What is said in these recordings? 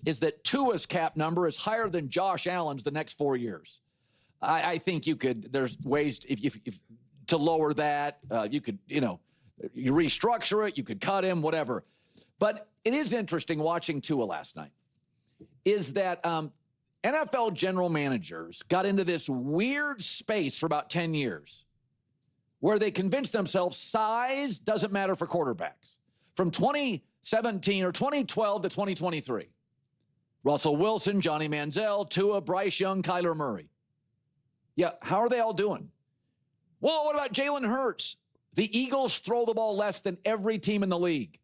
is that Tua's cap number is higher than Josh Allen's the next 4 years. I think you could, there's ways if to lower that. You could, you restructure it, you could cut him, whatever. But it is interesting watching Tua last night, is that NFL general managers got into this weird space for about 10 years where they convinced themselves size doesn't matter for quarterbacks. From 2017 or 2012 to 2023. Russell Wilson, Johnny Manziel, Tua, Bryce Young, Kyler Murray. Yeah, how are they all doing? Well, what about Jalen Hurts? The Eagles throw the ball less than every team in the league.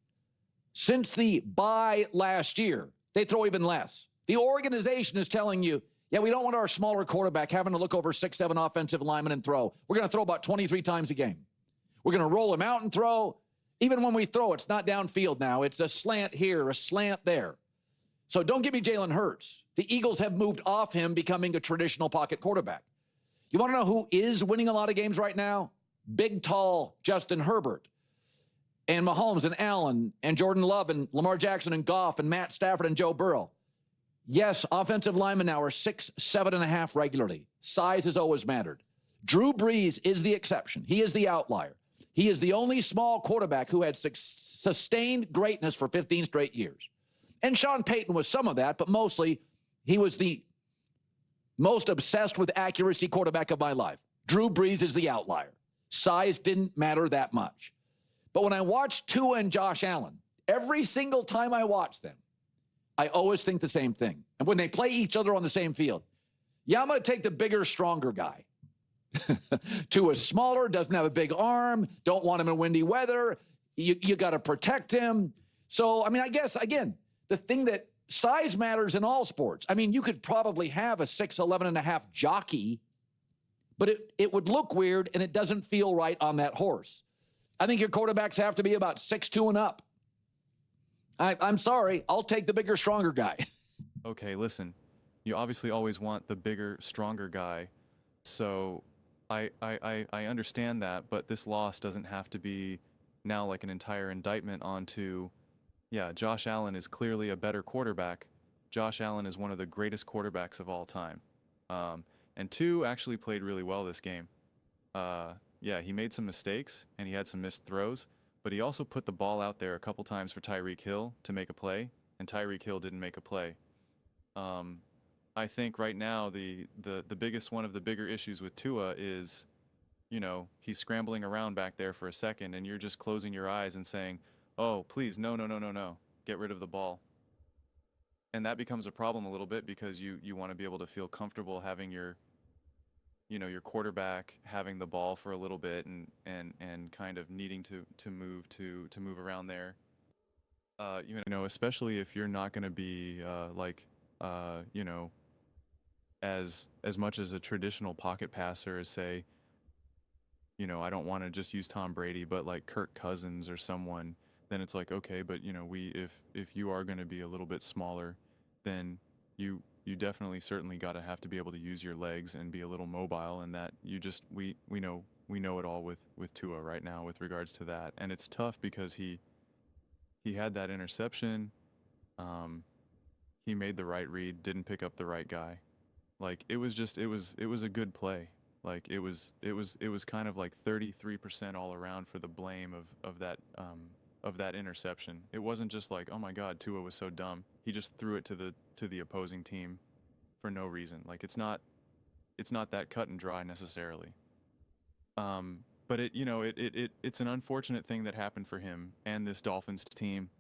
Since the bye last year, they throw even less. The organization is telling you, yeah, we don't want our smaller quarterback having to look over 6-7 offensive linemen and throw. We're going to throw about 23 times a game. We're going to roll him out and throw. Even when we throw, it's not downfield now. It's a slant here, a slant there. So don't give me Jalen Hurts. The Eagles have moved off him becoming a traditional pocket quarterback. You want to know who is winning a lot of games right now? Big, tall Justin Herbert and Mahomes and Allen and Jordan Love and Lamar Jackson and Goff and Matt Stafford and Joe Burrow. Yes, offensive linemen now are 6', 7.5 regularly. Size has always mattered. Drew Brees is the exception. He is the outlier. He is the only small quarterback who had sustained greatness for 15 straight years. And Sean Payton was some of that, but mostly he was the most obsessed with accuracy quarterback of my life. Drew Brees is the outlier. Size didn't matter that much. But when I watch Tua and Josh Allen, every single time I watch them, I always think the same thing. And when they play each other on the same field, yeah, I'm going to take the bigger, stronger guy. Tua's smaller, doesn't have a big arm, don't want him in windy weather. You got to protect him. So, I mean, I guess, again, the thing that size matters in all sports. I mean, you could probably have a 6'11.5" jockey, but it would look weird and it doesn't feel right on that horse. I think your quarterbacks have to be about 6'2" and up. I'm sorry. I'll take the bigger, stronger guy. Okay, listen. You obviously always want the bigger, stronger guy. So I understand that, but this loss doesn't have to be now like an entire indictment onto, yeah, Josh Allen is clearly a better quarterback. Josh Allen is one of the greatest quarterbacks of all time. And Tua actually played really well this game. Yeah, he made some mistakes and he had some missed throws, but he also put the ball out there a couple times for Tyreek Hill to make a play, and Tyreek Hill didn't make a play. I think right now the biggest one of the bigger issues with Tua is, he's scrambling around back there for a second and you're just closing your eyes and saying, oh, please, no, get rid of the ball. And that becomes a problem a little bit because you want to be able to feel comfortable having your quarterback having the ball for a little bit and kind of needing to move around there. Especially if you're not going to be as much as a traditional pocket passer as, say, I don't want to just use Tom Brady, but like Kirk Cousins or someone, then it's like, okay, but if you are going to be a little bit smaller, then you definitely certainly have to be able to use your legs and be a little mobile, and that we know it all with Tua right now with regards to that. And it's tough because he had that interception. He made the right read, didn't pick up the right guy. Like it was a good play. Like it was kind of like 33% all around for the blame of that interception. It wasn't just like, oh my God, Tua was so dumb. He just threw it to the opposing team for no reason. Like it's not that cut and dry necessarily. But it's an unfortunate thing that happened for him and this Dolphins team.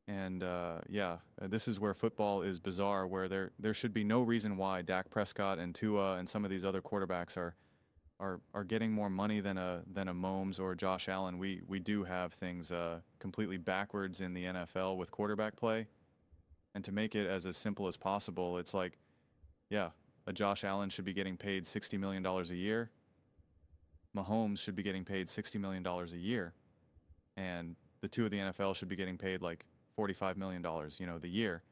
And this is where football is bizarre, where there should be no reason why Dak Prescott and Tua and some of these other quarterbacks are getting more money than a Mahomes or Josh Allen. We do have things completely backwards in the NFL with quarterback play, and to make it as simple as possible, it's like, yeah, a Josh Allen should be getting paid $60 million a year. Mahomes should be getting paid $60 million a year, and the two of the NFL should be getting paid like $45 million, the year.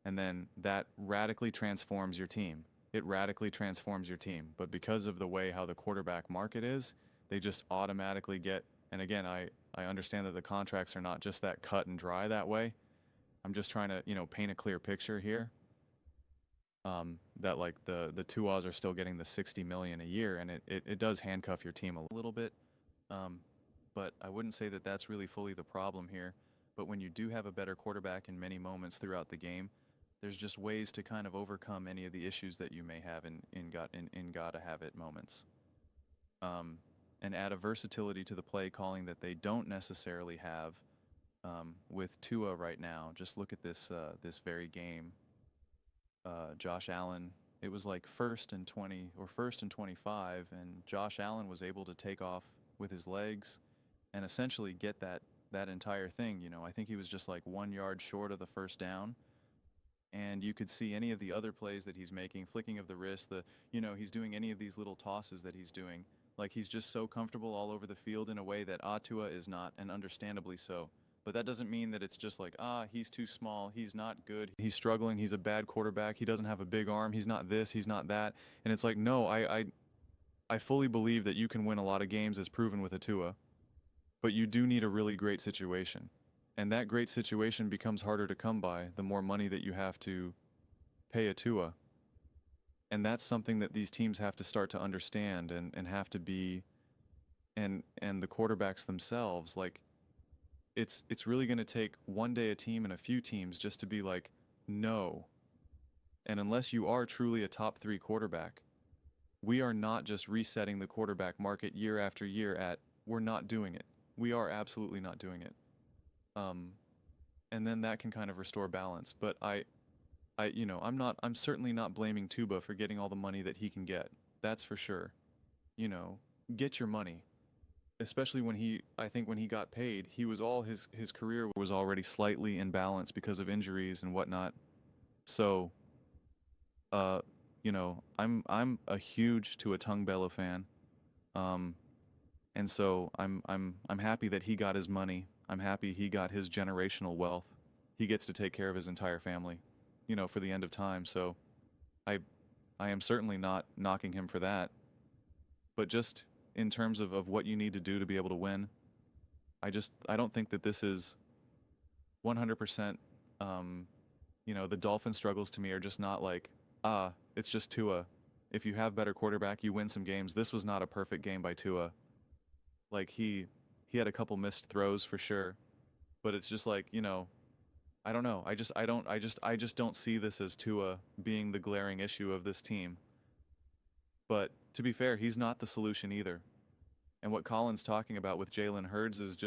And then that radically transforms your team. It radically transforms your team. But because of the way how the quarterback market is, they just automatically get, and again, I understand that the contracts are not just that cut and dry that way. I'm just trying to, paint a clear picture here. That like the Tuas are still getting the 60 million a year, and it does handcuff your team a little bit. But I wouldn't say that that's really fully the problem here. But when you do have a better quarterback in many moments throughout the game, there's just ways to kind of overcome any of the issues that you may have in gotta have it moments. And add a versatility to the play calling that they don't necessarily have with Tua right now. Just look at this very game. Josh Allen, it was like 1st and 20 or 1st and 25, and Josh Allen was able to take off with his legs and essentially get that entire thing. I think he was just like 1 yard short of the first down. And you could see any of the other plays that he's making, flicking of the wrist, he's doing any of these little tosses that he's doing. Like, he's just so comfortable all over the field in a way that Tua is not, and understandably so. But that doesn't mean that it's just like, he's too small, he's not good, he's struggling, he's a bad quarterback, he doesn't have a big arm, he's not this, he's not that. And it's like, no, I fully believe that you can win a lot of games as proven with a Tua. But you do need a really great situation. And that great situation becomes harder to come by the more money that you have to pay a Tua. And that's something that these teams have to start to understand and have to be, and the quarterbacks themselves, like, it's really going to take one day a team and a few teams just to be like, no. And unless you are truly a top 3 quarterback, we are not just resetting the quarterback market year after year we're not doing it. We are absolutely not doing it. And then that can kind of restore balance. But I'm certainly not blaming Tuba for getting all the money that he can get. That's for sure. Get your money. Especially when he got paid, he was his career was already slightly imbalanced because of injuries and whatnot. So, I'm a huge Tua Tagovailoa fan. And so I'm happy that he got his money. I'm happy he got his generational wealth. He gets to take care of his entire family, for the end of time. So I am certainly not knocking him for that. But just in terms of what you need to do to be able to win, I don't think that this is 100%, the Dolphin struggles to me are just not like, it's just Tua. If you have better quarterback, you win some games. This was not a perfect game by Tua. Like, he had a couple missed throws for sure, but it's just like, I don't know. I just don't see this as Tua being the glaring issue of this team. But to be fair, he's not the solution either. And what Colin's talking about with Jalen Hurts is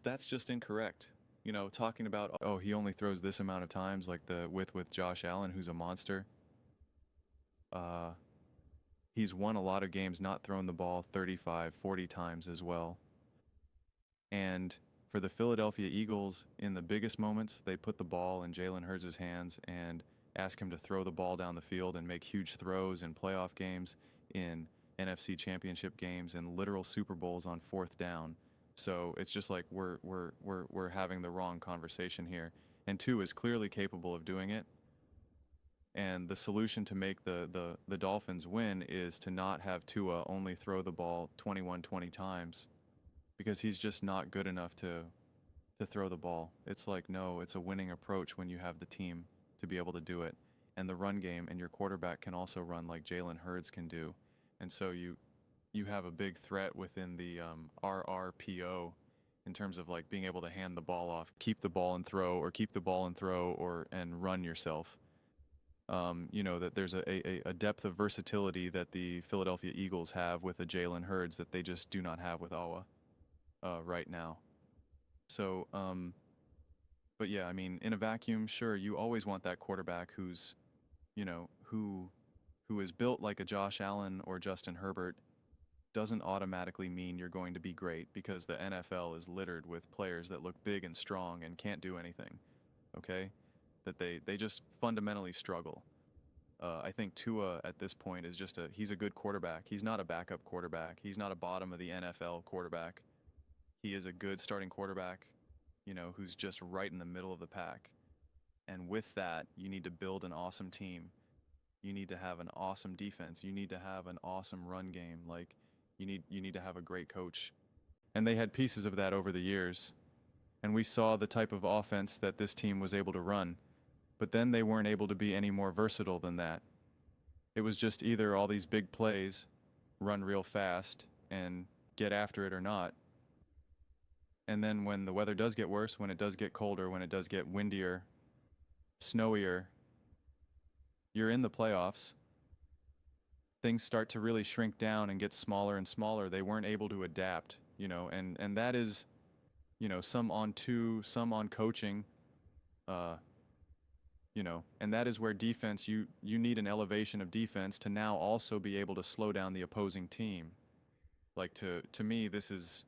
that's just incorrect. Talking about, he only throws this amount of times, like with Josh Allen, who's a monster. He's won a lot of games not throwing the ball 35, 40 times as well. And for the Philadelphia Eagles, in the biggest moments, they put the ball in Jalen Hurts' hands and ask him to throw the ball down the field and make huge throws in playoff games, in NFC championship games, and literal Super Bowls on 4th down. So it's just like we're having the wrong conversation here. And Tua is clearly capable of doing it. And the solution to make the Dolphins win is to not have Tua only throw the ball 21-20 times, because he's just not good enough to throw the ball. It's like, no, it's a winning approach when you have the team to be able to do it. And the run game and your quarterback can also run like Jalen Hurts can do. And so you have a big threat within the RRPO in terms of like being able to hand the ball off, keep the ball and throw, and run yourself. That there's a depth of versatility that the Philadelphia Eagles have with a Jalen Hurts that they just do not have with Awa right now. So, but yeah, I mean, in a vacuum, sure, you always want that quarterback who's, who is built like a Josh Allen or Justin Herbert. Doesn't automatically mean you're going to be great, because the NFL is littered with players that look big and strong and can't do anything. Okay? That they just fundamentally struggle. I think Tua at this point is he's a good quarterback. He's not a backup quarterback. He's not a bottom of the NFL quarterback. He is a good starting quarterback, who's just right in the middle of the pack. And with that, you need to build an awesome team. You need to have an awesome defense. You need to have an awesome run game. Like, you need to have a great coach. And they had pieces of that over the years. And we saw the type of offense that this team was able to run. But then they weren't able to be any more versatile than that. It was just either all these big plays, run real fast, and get after it or not. And then when the weather does get worse, when it does get colder, when it does get windier, snowier, you're in the playoffs. Things start to really shrink down and get smaller and smaller. They weren't able to adapt, and that is, some on two, some on coaching, and that is where defense, you need an elevation of defense to now also be able to slow down the opposing team. Like to me, this is,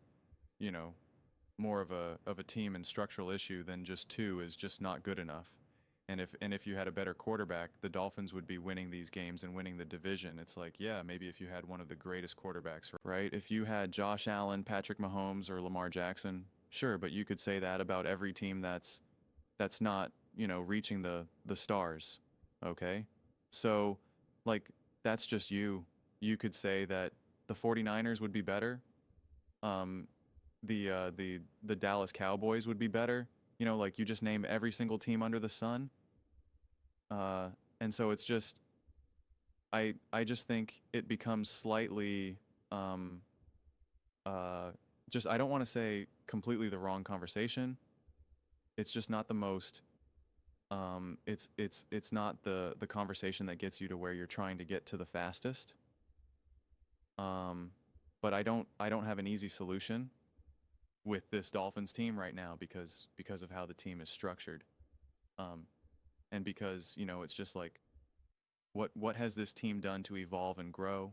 more of a team and structural issue than just two is just not good enough. And if you had a better quarterback, the Dolphins would be winning these games and winning the division. It's like, yeah, maybe if you had one of the greatest quarterbacks, right? If you had Josh Allen, Patrick Mahomes, or Lamar Jackson, sure, but you could say that about every team that's not, reaching the stars, okay? So, like, that's just you. You could say that the 49ers would be better. The Dallas Cowboys would be better. Like you just name every single team under the sun. And so it's just, I just think it becomes slightly, just, I don't want to say completely the wrong conversation. It's just not the most, it's not the conversation that gets you to where you're trying to get to the fastest. But I don't have an easy solution with this Dolphins team right now because of how the team is structured. And because, it's just like, what has this team done to evolve and grow?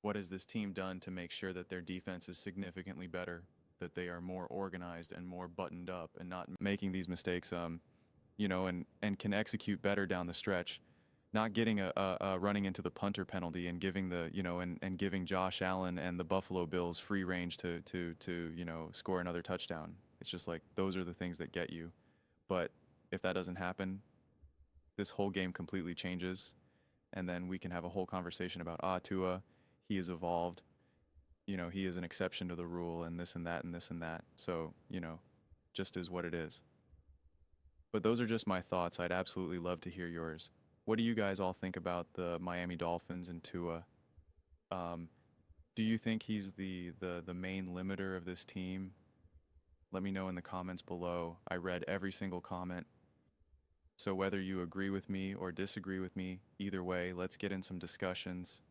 What has this team done to make sure that their defense is significantly better, that they are more organized and more buttoned up and not making these mistakes, and can execute better down the stretch, not getting a running into the punter penalty and giving and giving Josh Allen and the Buffalo Bills free range to score another touchdown. It's just like, those are the things that get you. But if that doesn't happen, this whole game completely changes. And then we can have a whole conversation about, Tua, he has evolved. He is an exception to the rule and this and that and this and that. So, just is what it is. But those are just my thoughts. I'd absolutely love to hear yours. What do you guys all think about the Miami Dolphins and Tua? Do you think he's the main limiter of this team? Let me know in the comments below. I read every single comment. So whether you agree with me or disagree with me, either way, let's get in some discussions.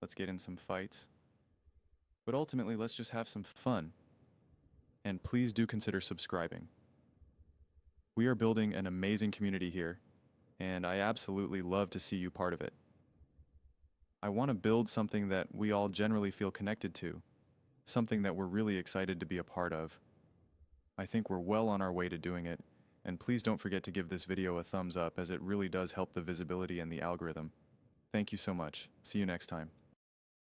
Let's get in some fights. But ultimately, let's just have some fun. And please do consider subscribing. We are building an amazing community here, and I absolutely love to see you part of it. I want to build something that we all generally feel connected to, something that we're really excited to be a part of. I think we're well on our way to doing it, and please don't forget to give this video a thumbs up as it really does help the visibility and the algorithm. Thank you so much. See you next time.